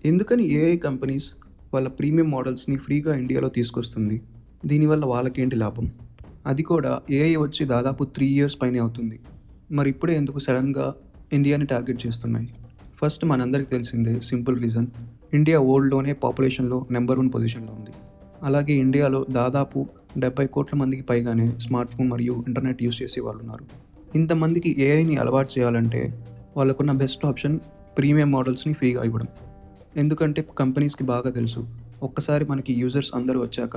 ఎందుకని AI companies వాళ్ళ premium మోడల్స్ని ఫ్రీగా ఇండియాలో తీసుకొస్తుంది? దీనివల్ల వాళ్ళకేంటి లాభం? అది కూడా ఏఐ వచ్చి దాదాపు 3 ఇయర్స్ పైనే అవుతుంది. మరి ఇప్పుడే ఎందుకు సడన్‌గా ఇండియాని టార్గెట్ చేస్తున్నాయి? ఫస్ట్ మనందరికీ తెలిసిందే సింపుల్ రీజన్. ఇండియా వరల్డ్‌లోనే పాపులేషన్‌లో నంబర్ 1 పొజిషన్‌లో ఉంది. అలాగే ఇండియాలో దాదాపు 70 కోట్ల మందికి పైగానే స్మార్ట్ ఫోన్ మరియు ఇంటర్నెట్ యూజ్ చేసేవాళ్ళున్నారు. ఇంతమందికి ఏఐని అలవాటు చేయాలంటే వాళ్ళకున్న బెస్ట్ ఆప్షన్ ప్రీమియం మోడల్స్‌ని ఫ్రీగా ఇవ్వడం. ఎందుకంటే కంపెనీస్కి బాగా తెలుసు, ఒక్కసారి మనకి యూజర్స్ అందరూ వచ్చాక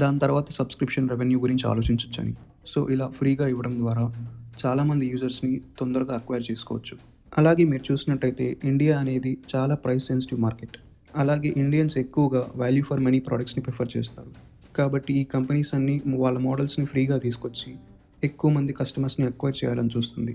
దాని తర్వాత సబ్స్క్రిప్షన్ రెవెన్యూ గురించి ఆలోచించొచ్చని. సో ఇలా ఫ్రీగా ఇవ్వడం ద్వారా చాలామంది యూజర్స్ని తొందరగా అక్వైర్ చేసుకోవచ్చు. అలాగే మీరు చూసినట్టయితే ఇండియా అనేది చాలా ప్రైస్ సెన్సిటివ్ మార్కెట్. అలాగే ఇండియన్స్ ఎక్కువగా వాల్యూ ఫర్ మనీ ప్రోడక్ట్స్ని ప్రిఫర్ చేస్తారు. కాబట్టి ఈ కంపెనీస్ అన్నీ వాళ్ళ మోడల్స్ని ఫ్రీగా తీసుకొచ్చి ఎక్కువ మంది కస్టమర్స్ని అక్వైర్ చేయాలని చూస్తుంది.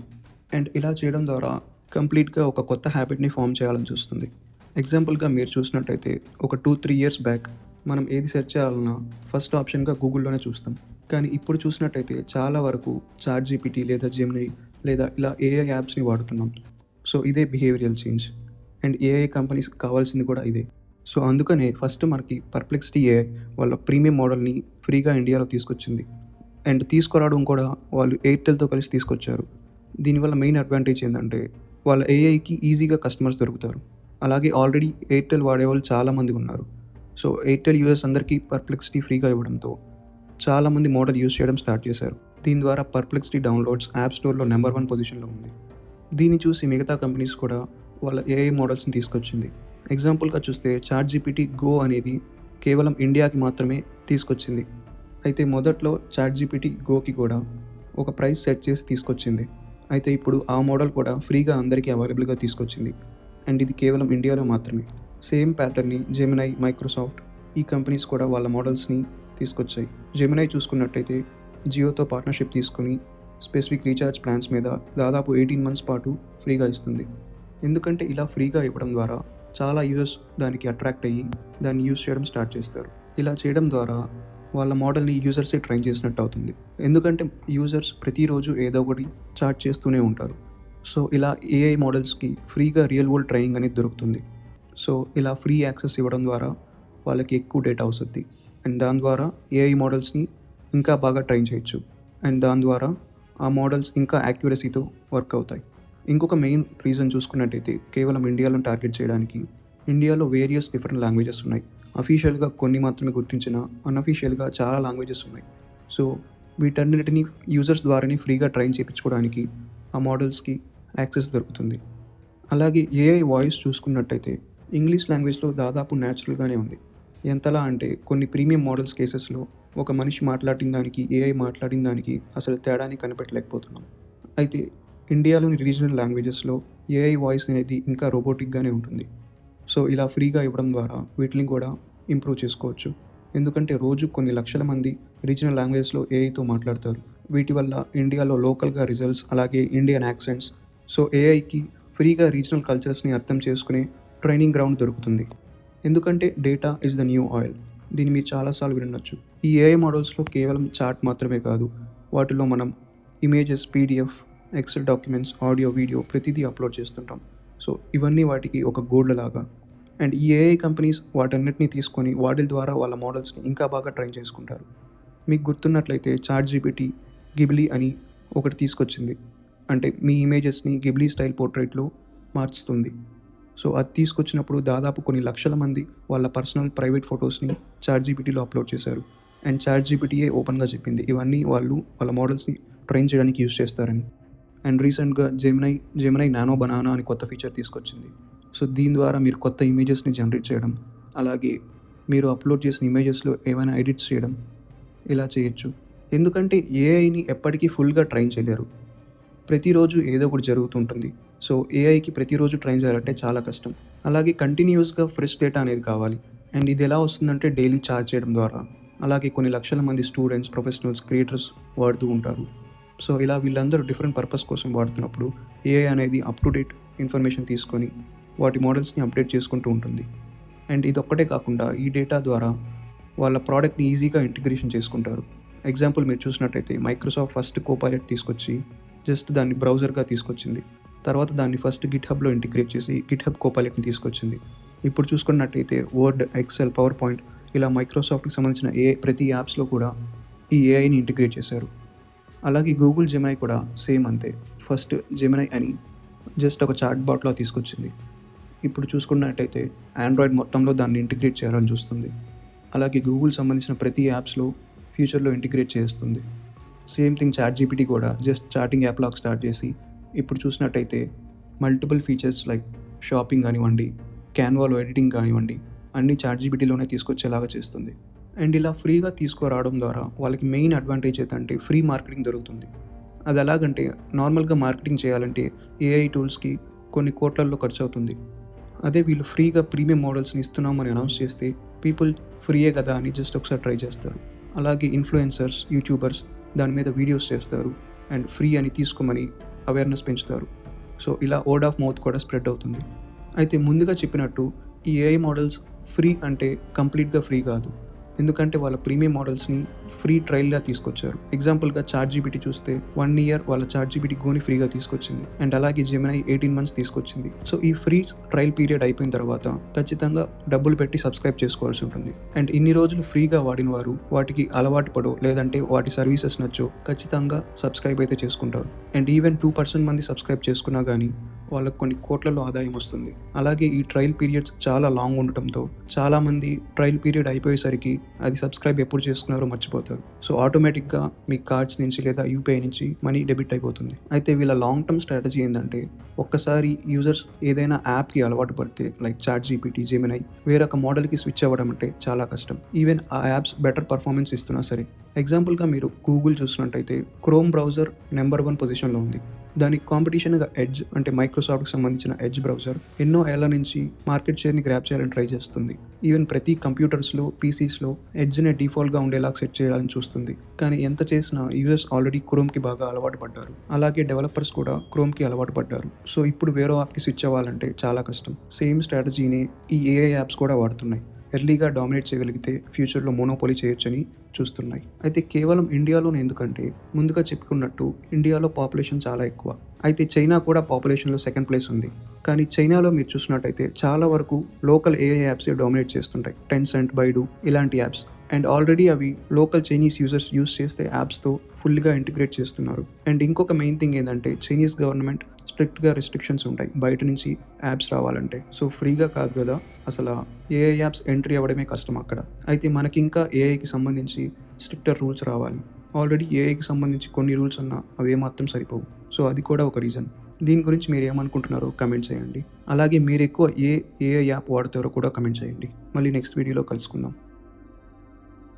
అండ్ ఇలా చేయడం ద్వారా కంప్లీట్గా ఒక కొత్త హ్యాబిట్ని ఫామ్ చేయాలని చూస్తుంది. ఎగ్జాంపుల్గా మీరు చూసినట్టయితే ఒక 2-3 ఇయర్స్ బ్యాక్ మనం ఏది సెర్చ్ చేయాలన్నా ఫస్ట్ ఆప్షన్గా గూగుల్లోనే చూస్తాం. కానీ ఇప్పుడు చూసినట్టయితే చాలా వరకు చాట్ జీపీటీ లేదా జెమినీ లేదా ఇలా ఏఐ యాప్స్ని వాడుతున్నాం. సో ఇదే బిహేవియరల్ చేంజ్. అండ్ ఏఐ కంపెనీస్కి కావాల్సింది కూడా ఇదే. సో అందుకనే ఫస్ట్ మనకి పర్ప్లెక్సిటీ ఏఐ వాళ్ళ ప్రీమియం మోడల్ని ఫ్రీగా ఇండియాలో తీసుకొచ్చింది. అండ్ తీసుకురావడం కూడా వాళ్ళు ఎయిర్టెల్తో కలిసి తీసుకొచ్చారు. దీనివల్ల మెయిన్ అడ్వాంటేజ్ ఏంటంటే వాళ్ళ ఏఐకి ఈజీగా కస్టమర్స్ దొరుకుతారు. అలాగే ఆల్రెడీ ఎయిర్టెల్ వాడేవాళ్ళు చాలామంది ఉన్నారు. సో ఎయిర్టెల్ యూజర్స్ అందరికీ పర్ప్లెక్సిటీ ఫ్రీగా ఇవ్వడంతో చాలామంది మోడల్ యూజ్ చేయడం స్టార్ట్ చేశారు. దీని ద్వారా పర్ప్లెక్సిటీ డౌన్లోడ్స్ యాప్ స్టోర్లో నెంబర్ 1 పొజిషన్లో ఉంది. దీన్ని చూసి మిగతా కంపెనీస్ కూడా వాళ్ళ ఏఐ మోడల్స్ని తీసుకొచ్చింది. ఎగ్జాంపుల్గా చూస్తే చాట్ జీపీటీ గో అనేది కేవలం ఇండియాకి మాత్రమే తీసుకొచ్చింది. అయితే మొదట్లో చాట్ జీపీటీ గోకి కూడా ఒక ప్రైస్ సెట్ చేసి తీసుకొచ్చింది. అయితే ఇప్పుడు ఆ మోడల్ కూడా ఫ్రీగా అందరికీ అవైలబుల్గా తీసుకొచ్చింది. అండ్ ఇది కేవలం ఇండియాలో మాత్రమే. సేమ్ ప్యాటర్న్ని జెమినై, మైక్రోసాఫ్ట్ ఈ కంపెనీస్ కూడా వాళ్ళ మోడల్స్ని తీసుకొచ్చాయి. జెమినై చూసుకున్నట్టయితే జియోతో పార్ట్నర్షిప్ తీసుకుని స్పెసిఫిక్ రీఛార్జ్ ప్లాన్స్ మీద దాదాపు 18 మంత్స్ పాటు ఫ్రీగా ఇస్తుంది. ఎందుకంటే ఇలా ఫ్రీగా ఇవ్వడం ద్వారా చాలా యూజర్స్ దానికి అట్రాక్ట్ అయ్యి దాన్ని యూజ్ చేయడం స్టార్ట్ చేస్తారు. ఇలా చేయడం ద్వారా వాళ్ళ మోడల్ని యూజర్సే ట్రైన్ చేసినట్టు అవుతుంది. ఎందుకంటే యూజర్స్ ప్రతిరోజు ఏదో ఒకటి చాట్ చేస్తూనే ఉంటారు. సో ఇలా ఏఐ మోడల్స్కి ఫ్రీగా రియల్ వరల్డ్ ట్రైనింగ్ అనేది దొరుకుతుంది. సో ఇలా ఫ్రీ యాక్సెస్ ఇవ్వడం ద్వారా వాళ్ళకి ఎక్కువ డేటా వస్తుంది. అండ్ దాని ద్వారా ఏఐ మోడల్స్ని ఇంకా బాగా ట్రైన్ చేయొచ్చు. అండ్ దాని ద్వారా ఆ మోడల్స్ ఇంకా యాక్యురసీతో వర్క్ అవుతాయి. ఇంకొక మెయిన్ రీజన్ చూసుకున్నట్టయితే కేవలం ఇండియాలో టార్గెట్ చేయడానికి ఇండియాలో వేరియస్ డిఫరెంట్ లాంగ్వేజెస్ ఉన్నాయి. అఫీషియల్గా కొన్ని మాత్రమే గుర్తించిన అన్అఫీషియల్గా చాలా లాంగ్వేజెస్ ఉన్నాయి. సో వీటన్నిటిని యూజర్స్ ద్వారానే ఫ్రీగా ట్రైన్ చేయించుకోవడానికి ఆ మోడల్స్కి యాక్సెస్ దొరుకుతుంది. అలాగే ఏఐ వాయిస్ చూసుకున్నట్టయితే ఇంగ్లీష్ లాంగ్వేజ్లో దాదాపు న్యాచురల్గానే ఉంది. ఎంతలా అంటే కొన్ని ప్రీమియం మోడల్స్ కేసెస్లో ఒక మనిషి మాట్లాడిన దానికి ఏఐ మాట్లాడిన దానికి అసలు తేడాని కనిపెట్టలేకపోతున్నాం. అయితే ఇండియాలోని రీజనల్ లాంగ్వేజెస్లో ఏఐ వాయిస్ అనేది ఇంకా రోబోటిక్గానే ఉంటుంది. సో ఇలా ఫ్రీగా ఇవ్వడం ద్వారా వీటిని కూడా ఇంప్రూవ్ చేసుకోవచ్చు. ఎందుకంటే రోజు కొన్ని లక్షల మంది రీజనల్ లాంగ్వేజెస్లో ఏఐతో మాట్లాడతారు. వీటి వల్ల ఇండియాలో లోకల్గా రిజల్ట్స్ అలాగే ఇండియన్ యాక్సెంట్స్. సో ఏఐకి ఫ్రీగా రీజనల్ కల్చర్స్ని అర్థం చేసుకునే ట్రైనింగ్ గ్రౌండ్ దొరుకుతుంది. ఎందుకంటే data is the new oil. దీన్ని మీరు చాలాసార్లు వినొచ్చు. ఈ ఏఐ మోడల్స్లో కేవలం చాట్ మాత్రమే కాదు, వాటిలో మనం images, PDF, excel documents, audio, video ప్రతిదీ అప్లోడ్ చేస్తుంటాం. సో ఇవన్నీ వాటికి ఒక గోల్డ్లాగా. అండ్ ఈ ఏఐ కంపెనీస్ వాటన్నిటిని తీసుకొని వాటి ద్వారా వాళ్ళ మోడల్స్ని ఇంకా బాగా ట్రైన్ చేసుకుంటారు. మీకు గుర్తున్నట్లయితే చాట్ జీపీటీ గిబ్లీ అని ఒకటి తీసుకొచ్చింది. అంటే మీ ఇమేజెస్ని గిబ్లీ స్టైల్ పోర్ట్రేట్లో మార్చుతుంది. సో అది తీసుకొచ్చినప్పుడు దాదాపు కొన్ని లక్షల మంది వాళ్ళ పర్సనల్ ప్రైవేట్ ఫొటోస్ని చాట్ జీపీటీలో అప్లోడ్ చేశారు. అండ్ చాట్ జీపీటీయే ఓపెన్గా చెప్పింది ఇవన్నీ వాళ్ళు వాళ్ళ మోడల్స్ని ట్రైన్ చేయడానికి యూజ్ చేస్తారని. అండ్ రీసెంట్గా జెమినై నానో బనానా అని కొత్త ఫీచర్ తీసుకొచ్చింది. సో దీని ద్వారా మీరు కొత్త ఇమేజెస్ని జనరేట్ చేయడం, అలాగే మీరు అప్లోడ్ చేసిన ఇమేజెస్లో ఏమైనా ఎడిట్స్ చేయడం ఇలా చేయొచ్చు. ఎందుకంటే ఏఐని ఎప్పటికీ ఫుల్గా ట్రైన్ చేయలేరు. ప్రతిరోజు ఏదో ఒకటి జరుగుతుంటుంది. సో ఏఐకి ప్రతిరోజు ట్రైన్ చేయాలంటే చాలా కష్టం. అలాగే కంటిన్యూస్గా ఫ్రెష్ డేటా అనేది కావాలి. అండ్ ఇది ఎలా వస్తుందంటే డైలీ చార్జ్ చేయడం ద్వారా. అలాగే కొన్ని లక్షల మంది స్టూడెంట్స్, ప్రొఫెషనల్స్, క్రియేటర్స్ వాడుతూ ఉంటారు. సో ఇలా వీళ్ళందరూ డిఫరెంట్ పర్పస్ కోసం వాడుతున్నప్పుడు ఏఐ అనేది అప్ టు డేట్ ఇన్ఫర్మేషన్ తీసుకొని వాటి మోడల్స్ని అప్డేట్ చేసుకుంటూ ఉంటుంది. అండ్ ఇదొక్కటే కాకుండా ఈ డేటా ద్వారా వాళ్ళ ప్రోడక్ట్ని ఈజీగా ఇంటిగ్రేషన్ చేసుకుంటారు. ఎగ్జాంపుల్ మీరు చూసినట్టయితే మైక్రోసాఫ్ట్ ఫస్ట్ కోపైలట్ తీసుకొచ్చి జస్ట్ దాన్ని బ్రౌజర్గా తీసుకొచ్చింది. తర్వాత దాన్ని ఫస్ట్ గిట్హబ్లో ఇంటిగ్రేట్ చేసి గిట్హబ్ కోపైలట్ని తీసుకొచ్చింది. ఇప్పుడు చూసుకున్నట్టయితే వర్డ్, ఎక్సెల్, పవర్ పాయింట్ ఇలా మైక్రోసాఫ్ట్కి సంబంధించిన ప్రతి యాప్స్లో కూడా ఈ ఏఐని ఇంటిగ్రేట్ చేశారు. అలాగే గూగుల్ జెమినై కూడా సేమ్ అంతే. ఫస్ట్ జెమినై అని జస్ట్ ఒక చాట్ బాట్లా తీసుకొచ్చింది. ఇప్పుడు చూసుకున్నట్టయితే ఆండ్రాయిడ్ మొత్తంలో దాన్ని ఇంటిగ్రేట్ చేయాలని చూస్తుంది. అలాగే గూగుల్ సంబంధించిన ప్రతి యాప్స్లో ఫ్యూచర్లో ఇంటిగ్రేట్ చేస్తుంది. సేమ్ థింగ్ చాట్‌జీపీటీ కూడా జస్ట్ చాటింగ్ యాప్ లాగా స్టార్ట్ చేసి ఇప్పుడు చూసినట్టయితే మల్టిపుల్ ఫీచర్స్ లైక్ షాపింగ్ కానివ్వండి, క్యాన్వాలో ఎడిటింగ్ కానివ్వండి అన్నీ చాట్‌జీపీటీలోనే తీసుకొచ్చేలాగా చేస్తుంది. అండ్ ఇలా ఫ్రీగా తీసుకురావడం ద్వారా వాళ్ళకి మెయిన్ అడ్వాంటేజ్ ఏంటంటే ఫ్రీ మార్కెటింగ్ దొరుకుతుంది. అది ఎలాగంటే నార్మల్గా మార్కెటింగ్ చేయాలంటే ఏఐ టూల్స్కి కొన్ని కోట్లల్లో ఖర్చు అవుతుంది. అదే వీళ్ళు ఫ్రీగా ప్రీమియం మోడల్స్ని ఇస్తున్నామని అనౌన్స్ చేస్తే పీపుల్ ఫ్రీయే కదా అని జస్ట్ ఒకసారి ట్రై చేస్తారు. అలాగే ఇన్ఫ్లుయెన్సర్స్, యూట్యూబర్స్ దాని మీద వీడియోస్ చేస్తారు అండ్ ఫ్రీ అని తీసుకోమని అవేర్నెస్ పెంచుతారు. సో ఇలా వర్డ్ ఆఫ్ మౌత్ కూడా స్ప్రెడ్ అవుతుంది. అయితే ముందుగా చెప్పినట్టు ఈ ఏఐ మోడల్స్ ఫ్రీ అంటే కంప్లీట్గా ఫ్రీ కాదు. ఎందుకంటే వాళ్ళ ప్రీమియం మోడల్స్ని ఫ్రీ ట్రయల్గా తీసుకొచ్చారు. ఎగ్జాంపుల్గా చాట్‌జీపీటీ చూస్తే 1 year వాళ్ళ చాట్‌జీపీటీ గోని ఫ్రీగా తీసుకొచ్చింది. అండ్ అలాగే జెమినై 18 months తీసుకొచ్చింది. సో ఈ ఫ్రీ ట్రయల్ పీరియడ్ అయిపోయిన తర్వాత ఖచ్చితంగా డబ్బులు పెట్టి సబ్స్క్రైబ్ చేసుకోవాల్సి ఉంటుంది. అండ్ ఇన్ని రోజులు ఫ్రీగా వాడిన వారు వాటికి అలవాటు పడో లేదంటే వాటి సర్వీసెస్ నచ్చో ఖచ్చితంగా సబ్స్క్రైబ్ అయితే చేసుకుంటారు. అండ్ ఈవెన్ 2% మంది సబ్స్క్రైబ్ చేసుకున్నా కానీ వాళ్ళకు కొన్ని కోట్లలో ఆదాయం వస్తుంది. అలాగే ఈ ట్రయల్ పీరియడ్స్ చాలా లాంగ్ ఉండటంతో చాలామంది ట్రయల్ పీరియడ్ అయిపోయేసరికి అది సబ్స్క్రైబ్ ఎప్పుడు చేసుకున్నారో మర్చిపోతారు. సో ఆటోమేటిక్గా మీ కార్డ్స్ నుంచి లేదా యూపీఐ నుంచి మనీ డెబిట్ అయిపోతుంది. అయితే వీళ్ళ లాంగ్ టర్మ్ స్ట్రాటజీ ఏంటంటే ఒక్కసారి యూజర్స్ ఏదైనా యాప్కి అలవాటు పడితే లైక్ చాట్‌జీపీటీ, జెమినై వేరొక మోడల్కి స్విచ్ అవ్వడం అంటే చాలా కష్టం. ఈవెన్ ఆ యాప్స్ బెటర్ పర్ఫార్మెన్స్ ఇస్తున్నా సరే. ఎగ్జాంపుల్గా మీరు గూగుల్ చూసినట్టయితే క్రోమ్ బ్రౌజర్ నెంబర్ 1 పొజిషన్లో ఉంది. దానికి కాంపిటీషన్గా ఎడ్జ్ అంటే మైక్రోసాఫ్ట్కి సంబంధించిన ఎడ్జ్ బ్రౌజర్ ఎన్నో ఏళ్ల నుంచి మార్కెట్ షేర్ని గ్రాప్ చేయాలని ట్రై చేస్తుంది. ఈవెన్ ప్రతి కంప్యూటర్స్లో, పీసీస్లో ఎడ్జ్ని డిఫాల్ట్గా ఉండేలాగా సెట్ చేయాలని చూస్తుంది. కానీ ఎంత చేసినా యూజర్స్ ఆల్రెడీ క్రోమ్కి బాగా అలవాటు పడ్డారు. అలాగే డెవలపర్స్ కూడా క్రోమ్కి అలవాటు పడ్డారు. సో ఇప్పుడు వేరే యాప్కి స్విచ్ అవ్వాలంటే చాలా కష్టం. సేమ్ స్ట్రాటజీని ఈ ఏఐ యాప్స్ కూడా వాడుతున్నాయి. ఎర్లీగా డామినేట్ చేయగలిగితే ఫ్యూచర్లో మోనోపోలీ చేయొచ్చని చూస్తున్నాయి. అయితే కేవలం ఇండియాలోనే ఎందుకంటే ముందుగా చెప్పుకున్నట్టు ఇండియాలో పాపులేషన్ చాలా ఎక్కువ. అయితే చైనా కూడా పాపులేషన్లో 2nd place ఉంది. కానీ చైనాలో మీరు చూసినట్టయితే చాలా వరకు లోకల్ ఏఐ యాప్సే డామినేట్ చేస్తుంటాయి. టెన్సెంట్, బైడు ఇలాంటి యాప్స్. అండ్ ఆల్రెడీ అవి లోకల్ చైనీస్ యూజర్స్ యూస్ చేస్తే యాప్స్తో ఫుల్గా ఇంటిగ్రేట్ చేస్తున్నారు. అండ్ ఇంకొక మెయిన్ థింగ్ ఏంటంటే చైనీస్ గవర్నమెంట్ స్ట్రిక్ట్గా రెస్ట్రిక్షన్స్ ఉంటాయి బయట నుంచి యాప్స్ రావాలంటే. సో ఫ్రీగా కాదు కదా, అసలు ఏఐ యాప్స్ ఎంట్రీ అవ్వడమే కష్టం అక్కడ. అయితే మనకి ఇంకా ఏఐకి సంబంధించి స్ట్రిక్టర్ రూల్స్ రావాలి. ఆల్రెడీ ఏఐకి సంబంధించి కొన్ని రూల్స్ ఉన్నా అవి ఏమాత్రం సరిపోవు. సో అది కూడా ఒక రీజన్. దీని గురించి మీరు ఏమనుకుంటున్నారో కమెంట్ చేయండి. అలాగే మీరు ఎక్కువ ఏఐ యాప్ వాడతారో కూడా కమెంట్ చేయండి. మళ్ళీ నెక్స్ట్ వీడియోలో కలుసుకుందాం.